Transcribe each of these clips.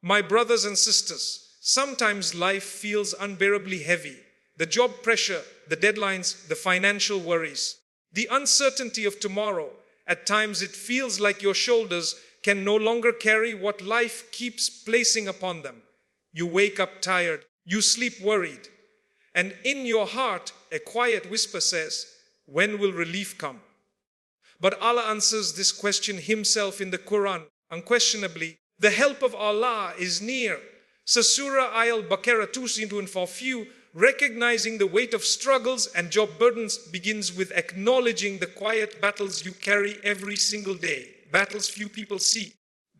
My brothers and sisters, sometimes life feels unbearably heavy. The job pressure, the deadlines, the financial worries, the uncertainty of tomorrow. At times it feels like your shoulders can no longer carry what life keeps placing upon them. You wake up tired, you sleep worried, and in your heart a quiet whisper says, when will relief come? But Allah answers this question himself in the Quran. Unquestionably, the help of Allah is near. So Surah Al-Baqarah 2:4, recognizing the weight of struggles and job burdens begins with acknowledging the quiet battles you carry every single day. Battles few people see,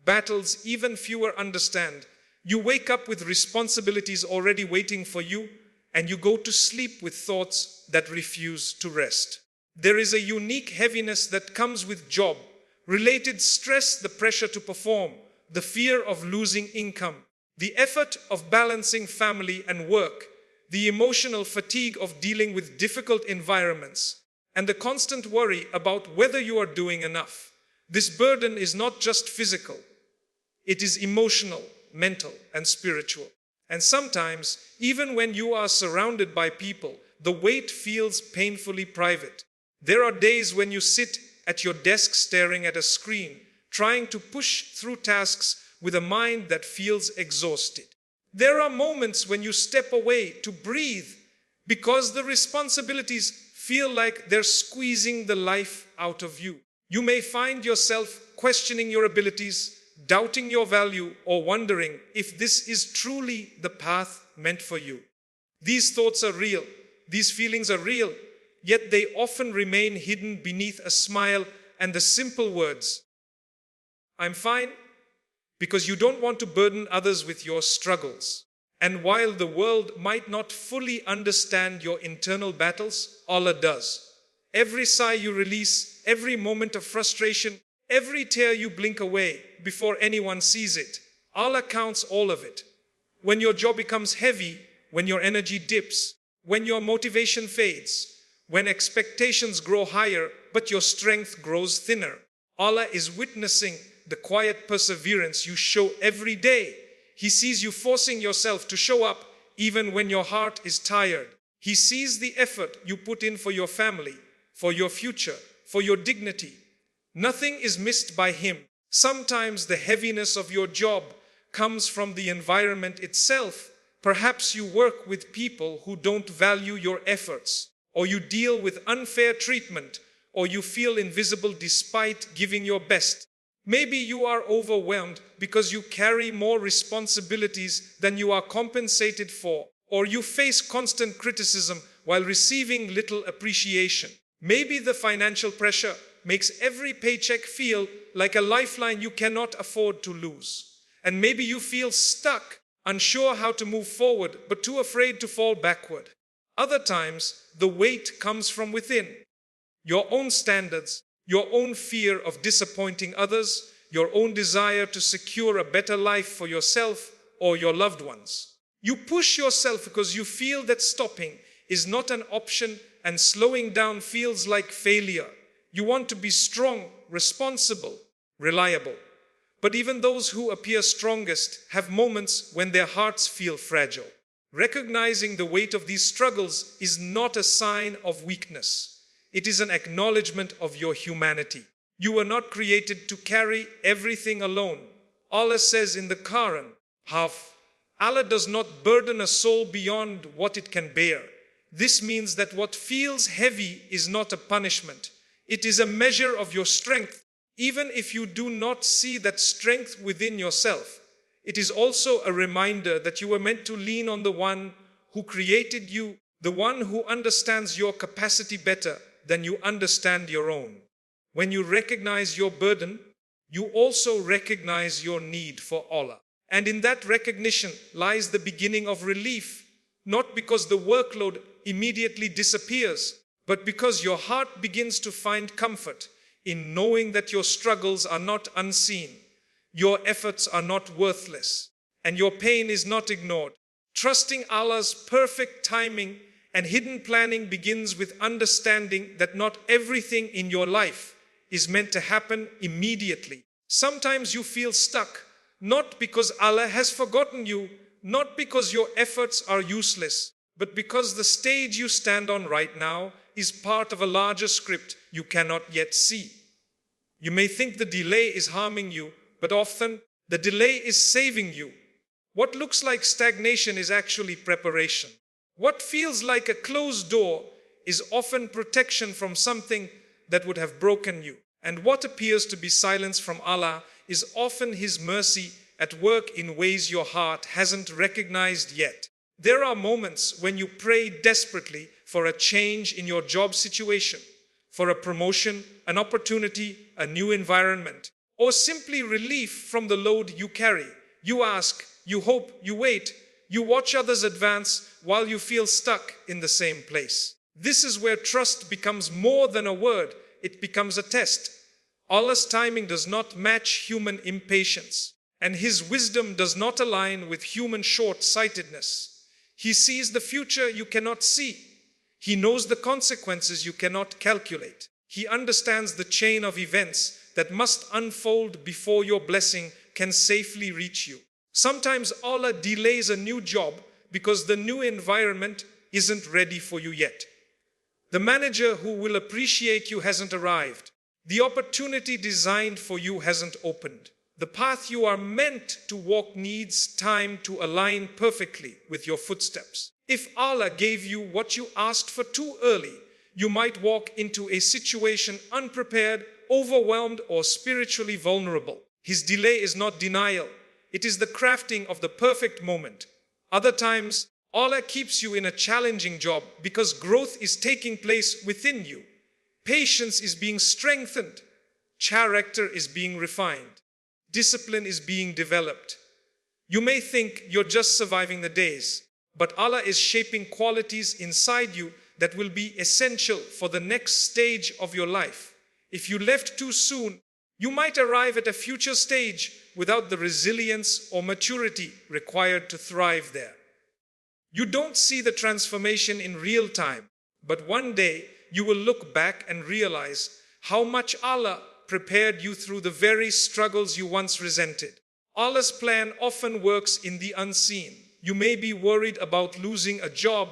battles even fewer understand. You wake up with responsibilities already waiting for you, and you go to sleep with thoughts that refuse to rest. There is a unique heaviness that comes with job-related stress, the pressure to perform, the fear of losing income, the effort of balancing family and work, the emotional fatigue of dealing with difficult environments, and the constant worry about whether you are doing enough. This burden is not just physical. It is emotional, mental, and spiritual. And sometimes, even when you are surrounded by people, the weight feels painfully private. There are days when you sit at your desk staring at a screen, trying to push through tasks with a mind that feels exhausted. There are moments when you step away to breathe because the responsibilities feel like they're squeezing the life out of you. You may find yourself questioning your abilities, doubting your value, or wondering if this is truly the path meant for you. These thoughts are real, these feelings are real, yet they often remain hidden beneath a smile and the simple words, I'm fine, because you don't want to burden others with your struggles. And while the world might not fully understand your internal battles, Allah does. Every sigh you release, every moment of frustration, every tear you blink away before anyone sees it, Allah counts all of it. When your job becomes heavy, when your energy dips, when your motivation fades, when expectations grow higher but your strength grows thinner, Allah is witnessing the quiet perseverance you show every day. He sees you forcing yourself to show up even when your heart is tired. He sees the effort you put in for your family, for your future, for your dignity. Nothing is missed by Him. Sometimes the heaviness of your job comes from the environment itself. Perhaps you work with people who don't value your efforts, or you deal with unfair treatment, or you feel invisible despite giving your best. Maybe you are overwhelmed because you carry more responsibilities than you are compensated for, or you face constant criticism while receiving little appreciation. Maybe the financial pressure makes every paycheck feel like a lifeline you cannot afford to lose. And maybe you feel stuck, unsure how to move forward, but too afraid to fall backward. Other times, the weight comes from within. Your own standards, your own fear of disappointing others, your own desire to secure a better life for yourself or your loved ones. You push yourself because you feel that stopping is not an option and slowing down feels like failure. You want to be strong, responsible, reliable. But even those who appear strongest have moments when their hearts feel fragile. Recognizing the weight of these struggles is not a sign of weakness. It is an acknowledgement of your humanity. You were not created to carry everything alone. Allah says in the Quran, Allah does not burden a soul beyond what it can bear. This means that what feels heavy is not a punishment. It is a measure of your strength, even if you do not see that strength within yourself. It is also a reminder that you were meant to lean on the one who created you, the one who understands your capacity better than you understand your own. When you recognize your burden, you also recognize your need for Allah. And in that recognition lies the beginning of relief, not because the workload immediately disappears, but because your heart begins to find comfort in knowing that your struggles are not unseen, your efforts are not worthless, and your pain is not ignored. Trusting Allah's perfect timing and hidden planning begins with understanding that not everything in your life is meant to happen immediately. Sometimes you feel stuck, not because Allah has forgotten you, not because your efforts are useless, but because the stage you stand on right now is part of a larger script you cannot yet see. You may think the delay is harming you, but often the delay is saving you. What looks like stagnation is actually preparation. What feels like a closed door is often protection from something that would have broken you. And what appears to be silence from Allah is often His mercy at work in ways your heart hasn't recognized yet. There are moments when you pray desperately for a change in your job situation, for a promotion, an opportunity, a new environment, or simply relief from the load you carry. You ask, you hope, you wait, you watch others advance while you feel stuck in the same place. This is where trust becomes more than a word, it becomes a test. Allah's timing does not match human impatience, and His wisdom does not align with human short-sightedness. He sees the future you cannot see. He knows the consequences you cannot calculate. He understands the chain of events that must unfold before your blessing can safely reach you. Sometimes Allah delays a new job because the new environment isn't ready for you yet. The manager who will appreciate you hasn't arrived. The opportunity designed for you hasn't opened. The path you are meant to walk needs time to align perfectly with your footsteps. If Allah gave you what you asked for too early, you might walk into a situation unprepared, overwhelmed, or spiritually vulnerable. His delay is not denial. It is the crafting of the perfect moment. Other times, Allah keeps you in a challenging job because growth is taking place within you. Patience is being strengthened. Character is being refined. Discipline is being developed. You may think you're just surviving the days, but Allah is shaping qualities inside you that will be essential for the next stage of your life. If you left too soon, you might arrive at a future stage without the resilience or maturity required to thrive there. You don't see the transformation in real time, but one day you will look back and realize how much Allah prepared you through the very struggles you once resented. Allah's plan often works in the unseen. You may be worried about losing a job,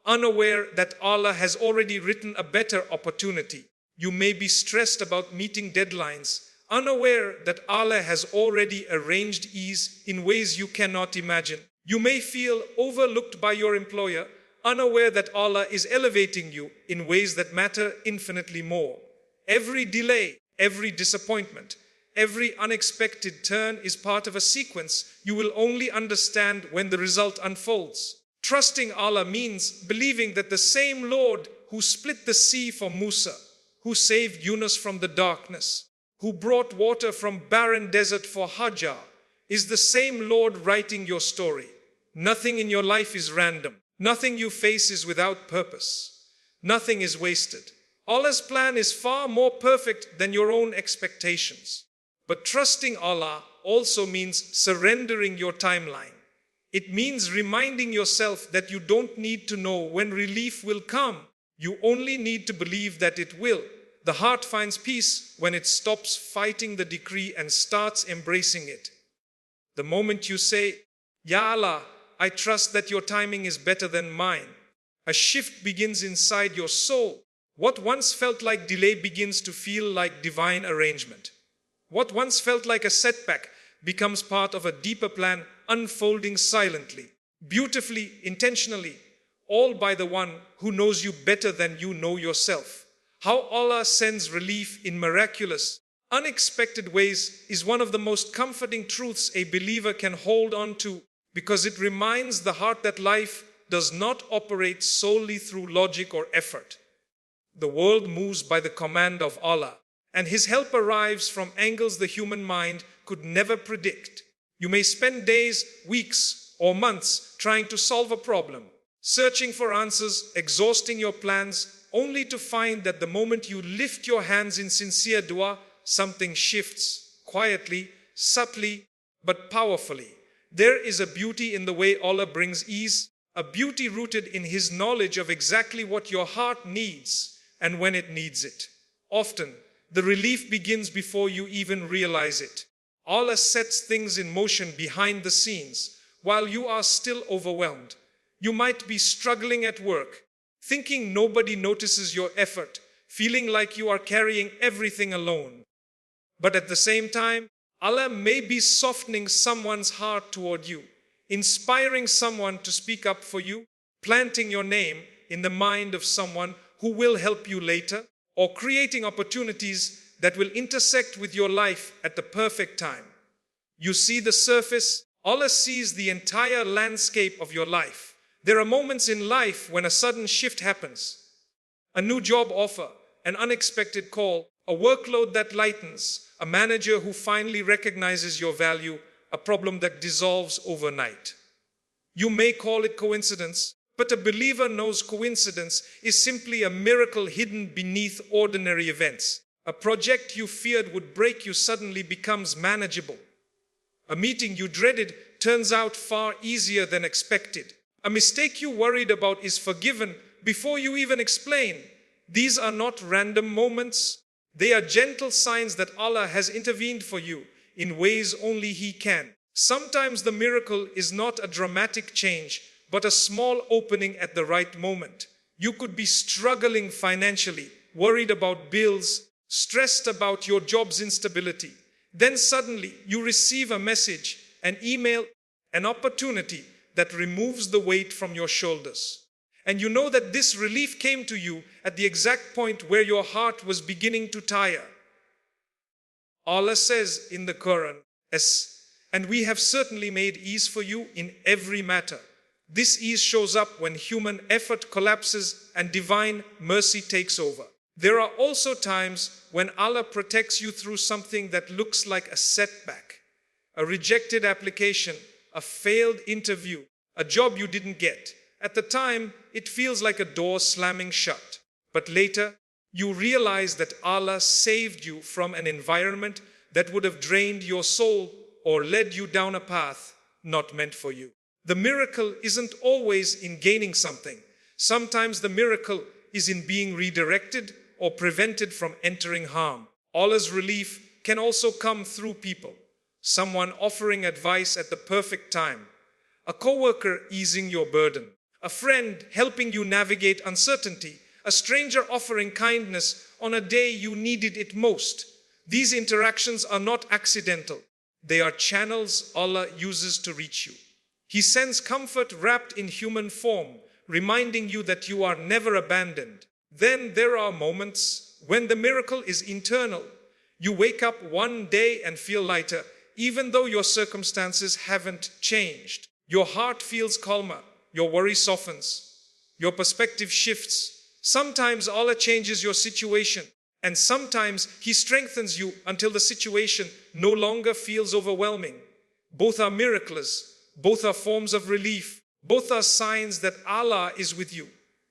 unaware that Allah has already written a better opportunity. You may be stressed about meeting deadlines, unaware that Allah has already arranged ease in ways you cannot imagine. You may feel overlooked by your employer, unaware that Allah is elevating you in ways that matter infinitely more. Every delay, every disappointment, every unexpected turn is part of a sequence you will only understand when the result unfolds. Trusting Allah means believing that the same Lord who split the sea for Musa, who saved Yunus from the darkness, who brought water from barren desert for Hajar, is the same Lord writing your story. Nothing in your life is random. Nothing you face is without purpose. Nothing is wasted. Allah's plan is far more perfect than your own expectations. But trusting Allah also means surrendering your timeline. It means reminding yourself that you don't need to know when relief will come. You only need to believe that it will. The heart finds peace when it stops fighting the decree and starts embracing it. The moment you say, Ya Allah, I trust that your timing is better than mine, a shift begins inside your soul. What once felt like delay begins to feel like divine arrangement. What once felt like a setback becomes part of a deeper plan unfolding silently, beautifully, intentionally, all by the one who knows you better than you know yourself. How Allah sends relief in miraculous, unexpected ways is one of the most comforting truths a believer can hold on to, because it reminds the heart that life does not operate solely through logic or effort. The world moves by the command of Allah, and His help arrives from angles the human mind could never predict. You may spend days, weeks, or months trying to solve a problem, searching for answers, exhausting your plans, only to find that the moment you lift your hands in sincere dua, something shifts, quietly, subtly, but powerfully. There is a beauty in the way Allah brings ease, a beauty rooted in His knowledge of exactly what your heart needs and when it needs it. Often, the relief begins before you even realize it. Allah sets things in motion behind the scenes while you are still overwhelmed. You might be struggling at work, thinking nobody notices your effort, feeling like you are carrying everything alone. But at the same time, Allah may be softening someone's heart toward you, inspiring someone to speak up for you, planting your name in the mind of someone who will help you later, or creating opportunities that will intersect with your life at the perfect time. You see the surface, Allah sees the entire landscape of your life. There are moments in life when a sudden shift happens. A new job offer, an unexpected call, a workload that lightens, a manager who finally recognizes your value, a problem that dissolves overnight. You may call it coincidence, but a believer knows coincidence is simply a miracle hidden beneath ordinary events. A project you feared would break you suddenly becomes manageable. A meeting you dreaded turns out far easier than expected. A mistake you worried about is forgiven before you even explain. These are not random moments. They are gentle signs that Allah has intervened for you in ways only He can. Sometimes the miracle is not a dramatic change, but a small opening at the right moment. You could be struggling financially, worried about bills, stressed about your job's instability. Then suddenly you receive a message, an email, an opportunity that removes the weight from your shoulders. And you know that this relief came to you at the exact point where your heart was beginning to tire. Allah says in the Quran, "And we have certainly made ease for you in every matter." This ease shows up when human effort collapses and divine mercy takes over. There are also times when Allah protects you through something that looks like a setback, a rejected application, a failed interview, a job you didn't get. At the time, it feels like a door slamming shut. But later, you realize that Allah saved you from an environment that would have drained your soul or led you down a path not meant for you. The miracle isn't always in gaining something. Sometimes the miracle is in being redirected or prevented from entering harm. Allah's relief can also come through people. Someone offering advice at the perfect time, a coworker easing your burden, a friend helping you navigate uncertainty, a stranger offering kindness on a day you needed it most. These interactions are not accidental. They are channels Allah uses to reach you. He sends comfort wrapped in human form, reminding you that you are never abandoned. Then there are moments when the miracle is internal. You wake up one day and feel lighter, even though your circumstances haven't changed. Your heart feels calmer, your worry softens, your perspective shifts. Sometimes Allah changes your situation, and sometimes He strengthens you until the situation no longer feels overwhelming. Both are miracles, both are forms of relief, both are signs that Allah is with you.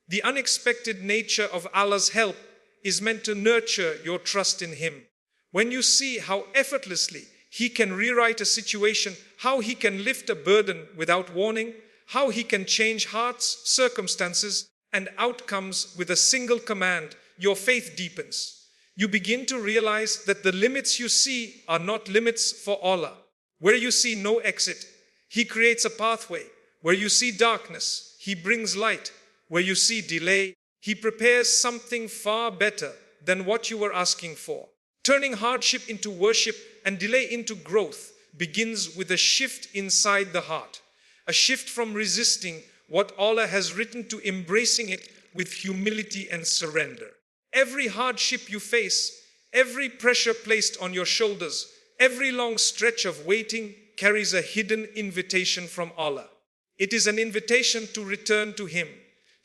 The unexpected nature of Allah's help is meant to nurture your trust in Him. When you see how effortlessly He can rewrite a situation, how He can lift a burden without warning, how He can change hearts, circumstances, and outcomes with a single command, your faith deepens. You begin to realize that the limits you see are not limits for Allah. Where you see no exit, He creates a pathway. Where you see darkness, He brings light. Where you see delay, He prepares something far better than what you were asking for. Turning hardship into worship and delay into growth begins with a shift inside the heart. A shift from resisting what Allah has written to embracing it with humility and surrender. Every hardship you face, every pressure placed on your shoulders, every long stretch of waiting carries a hidden invitation from Allah. It is an invitation to return to Him,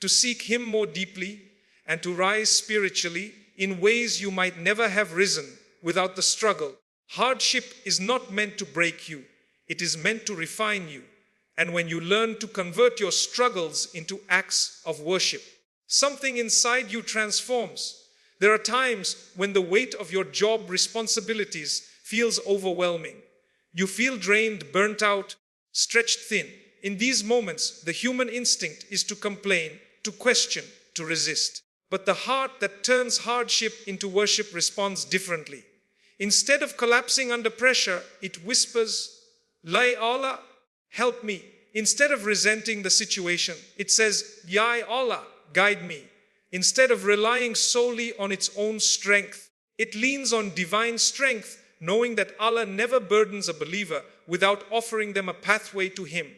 to seek Him more deeply, and to rise spiritually in ways you might never have risen without the struggle. Hardship is not meant to break you. It is meant to refine you. And when you learn to convert your struggles into acts of worship, something inside you transforms. There are times when the weight of your job responsibilities feels overwhelming. You feel drained, burnt out, stretched thin. In these moments, the human instinct is to complain, to question, to resist. But the heart that turns hardship into worship responds differently. Instead of collapsing under pressure, it whispers, "Ya Allah, help me." Instead of resenting the situation, it says, "Ya Allah, guide me." Instead of relying solely on its own strength, it leans on divine strength, knowing that Allah never burdens a believer without offering them a pathway to Him.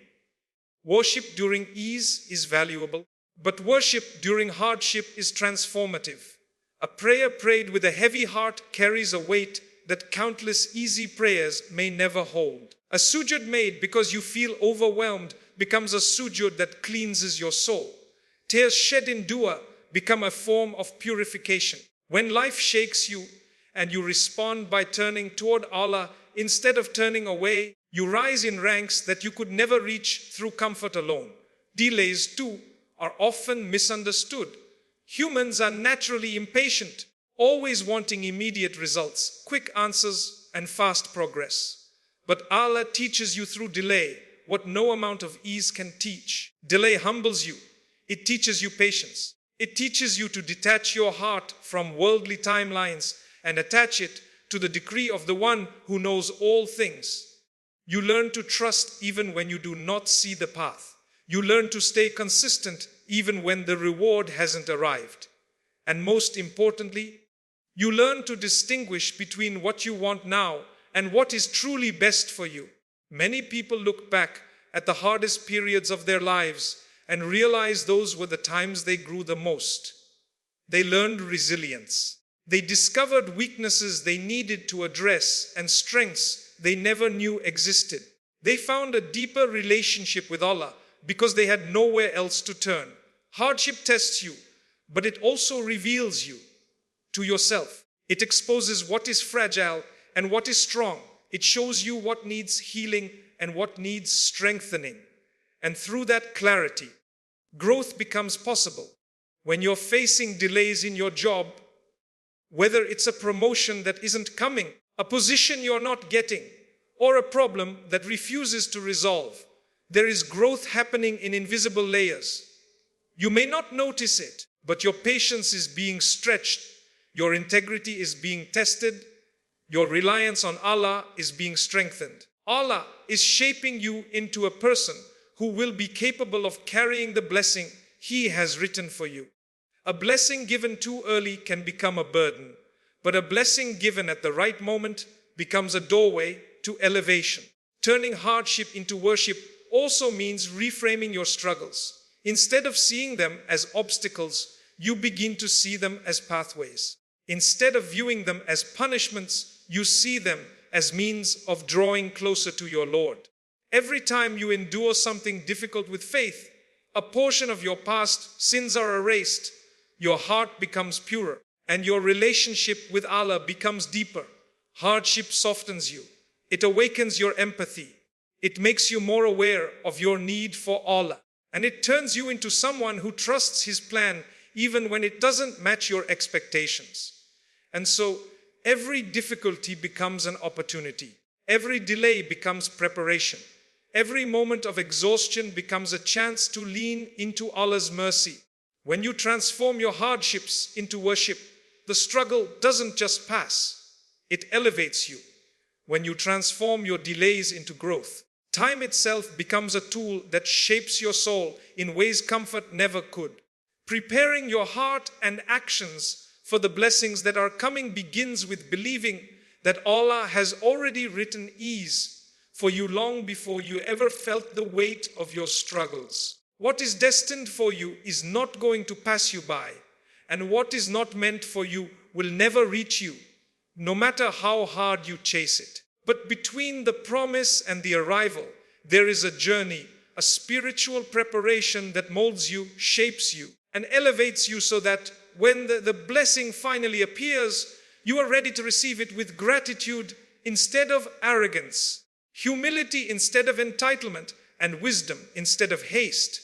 Worship during ease is valuable, but worship during hardship is transformative. A prayer prayed with a heavy heart carries a weight that countless easy prayers may never hold. A sujud made because you feel overwhelmed becomes a sujud that cleanses your soul. Tears shed in dua become a form of purification. When life shakes you and you respond by turning toward Allah instead of turning away, you rise in ranks that you could never reach through comfort alone. Delays, too, are often misunderstood. Humans are naturally impatient, always wanting immediate results, quick answers, and fast progress. But Allah teaches you through delay what no amount of ease can teach. Delay humbles you. It teaches you patience. It teaches you to detach your heart from worldly timelines and attach it to the decree of the one who knows all things. You learn to trust even when you do not see the path. You learn to stay consistent even when the reward hasn't arrived. And most importantly, you learn to distinguish between what you want now and what is truly best for you. Many people look back at the hardest periods of their lives and realize those were the times they grew the most. They learned resilience. They discovered weaknesses they needed to address and strengths they never knew existed. They found a deeper relationship with Allah because they had nowhere else to turn. Hardship tests you, but it also reveals you to yourself. It exposes what is fragile and what is strong. It shows you what needs healing and what needs strengthening. And through that clarity, growth becomes possible. When you're facing delays in your job, whether it's a promotion that isn't coming, a position you're not getting, or a problem that refuses to resolve, there is growth happening in invisible layers. You may not notice it, but your patience is being stretched, your integrity is being tested, your reliance on Allah is being strengthened. Allah is shaping you into a person who will be capable of carrying the blessing He has written for you. A blessing given too early can become a burden, but a blessing given at the right moment becomes a doorway to elevation. Turning hardship into worship also means reframing your struggles. Instead of seeing them as obstacles, you begin to see them as pathways. Instead of viewing them as punishments, you see them as means of drawing closer to your Lord. Every time you endure something difficult with faith, a portion of your past sins are erased, your heart becomes purer, and your relationship with Allah becomes deeper. Hardship softens you. It awakens your empathy. It makes you more aware of your need for Allah. And it turns you into someone who trusts His plan even when it doesn't match your expectations. And so, every difficulty becomes an opportunity. Every delay becomes preparation. Every moment of exhaustion becomes a chance to lean into Allah's mercy. When you transform your hardships into worship, the struggle doesn't just pass, it elevates you. When you transform your delays into growth, time itself becomes a tool that shapes your soul in ways comfort never could. Preparing your heart and actions for the blessings that are coming begins with believing that Allah has already written ease for you long before you ever felt the weight of your struggles. What is destined for you is not going to pass you by, and what is not meant for you will never reach you, no matter how hard you chase it. But between the promise and the arrival, there is a journey, a spiritual preparation that molds you, shapes you, and elevates you so that when the blessing finally appears, you are ready to receive it with gratitude instead of arrogance, humility instead of entitlement, and wisdom instead of haste.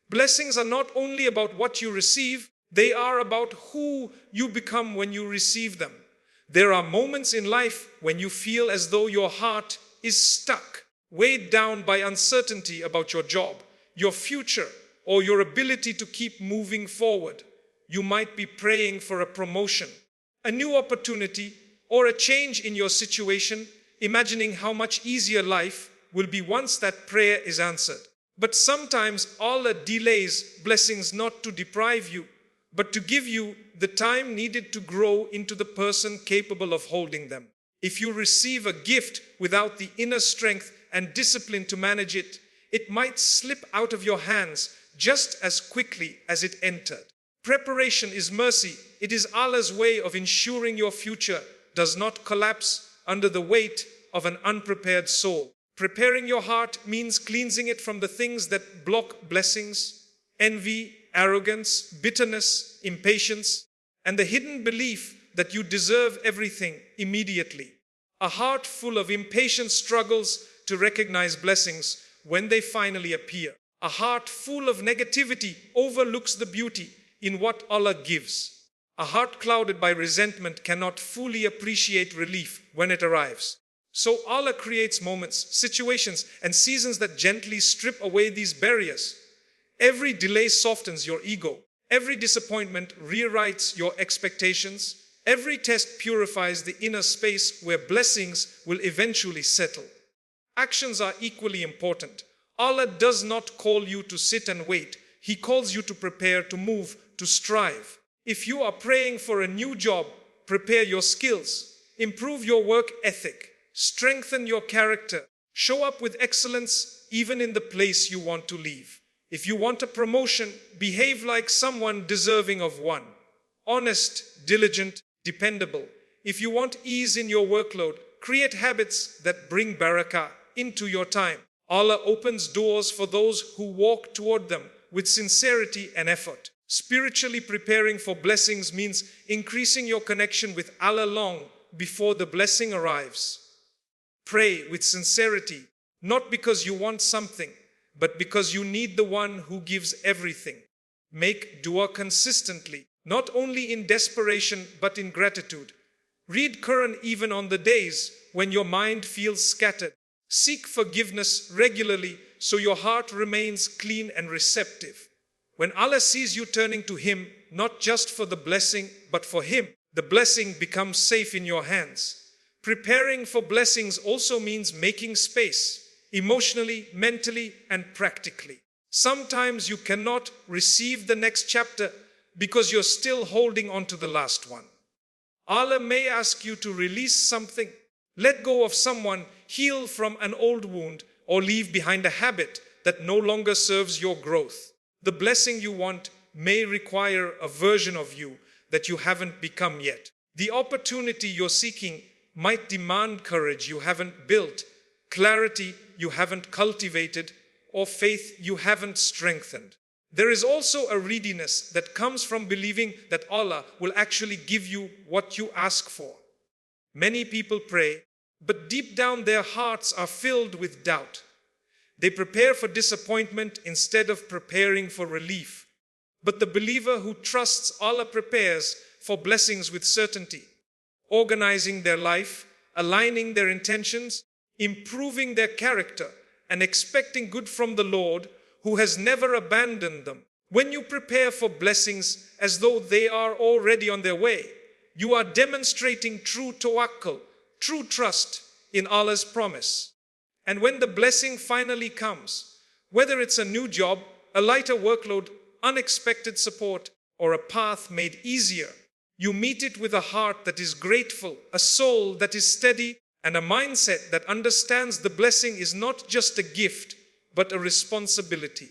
Blessings are not only about what you receive, they are about who you become when you receive them. There are moments in life when you feel as though your heart is stuck, weighed down by uncertainty about your job, your future, or your ability to keep moving forward. You might be praying for a promotion, a new opportunity, or a change in your situation, imagining how much easier life will be once that prayer is answered. But sometimes Allah delays blessings not to deprive you, but to give you the time needed to grow into the person capable of holding them. If you receive a gift without the inner strength and discipline to manage it, it might slip out of your hands just as quickly as it entered. Preparation is mercy. It is Allah's way of ensuring your future does not collapse under the weight of an unprepared soul. Preparing your heart means cleansing it from the things that block blessings, envy, arrogance, bitterness, impatience, and the hidden belief that you deserve everything immediately. A heart full of impatience struggles to recognize blessings when they finally appear. A heart full of negativity overlooks the beauty in what Allah gives. A heart clouded by resentment cannot fully appreciate relief when it arrives. So Allah creates moments, situations, and seasons that gently strip away these barriers. Every delay softens your ego. Every disappointment rewrites your expectations. Every test purifies the inner space where blessings will eventually settle. Actions are equally important. Allah does not call you to sit and wait. He calls you to prepare, to move, to strive. If you are praying for a new job, prepare your skills, improve your work ethic, strengthen your character, show up with excellence even in the place you want to leave. If you want a promotion, behave like someone deserving of one. Honest, diligent, dependable. If you want ease in your workload, create habits that bring barakah into your time. Allah opens doors for those who walk toward them with sincerity and effort. Spiritually preparing for blessings means increasing your connection with Allah long before the blessing arrives. Pray with sincerity, not because you want something, but because you need the one who gives everything. Make dua consistently, not only in desperation but in gratitude. Read Quran even on the days when your mind feels scattered. Seek forgiveness regularly so your heart remains clean and receptive. When Allah sees you turning to Him, not just for the blessing, but for Him, the blessing becomes safe in your hands. Preparing for blessings also means making space, emotionally, mentally, and practically. Sometimes you cannot receive the next chapter because you're still holding on to the last one. Allah may ask you to release something, let go of someone, heal from an old wound, or leave behind a habit that no longer serves your growth. The blessing you want may require a version of you that you haven't become yet. The opportunity you're seeking might demand courage you haven't built, clarity you haven't cultivated, or faith you haven't strengthened. There is also a readiness that comes from believing that Allah will actually give you what you ask for. Many people pray, but deep down their hearts are filled with doubt. They prepare for disappointment instead of preparing for relief. But the believer who trusts Allah prepares for blessings with certainty, organizing their life, aligning their intentions, improving their character, and expecting good from the Lord who has never abandoned them. When you prepare for blessings as though they are already on their way, you are demonstrating true tawakkul, true trust in Allah's promise. And when the blessing finally comes, whether it's a new job, a lighter workload, unexpected support, or a path made easier, you meet it with a heart that is grateful, a soul that is steady, and a mindset that understands the blessing is not just a gift, but a responsibility.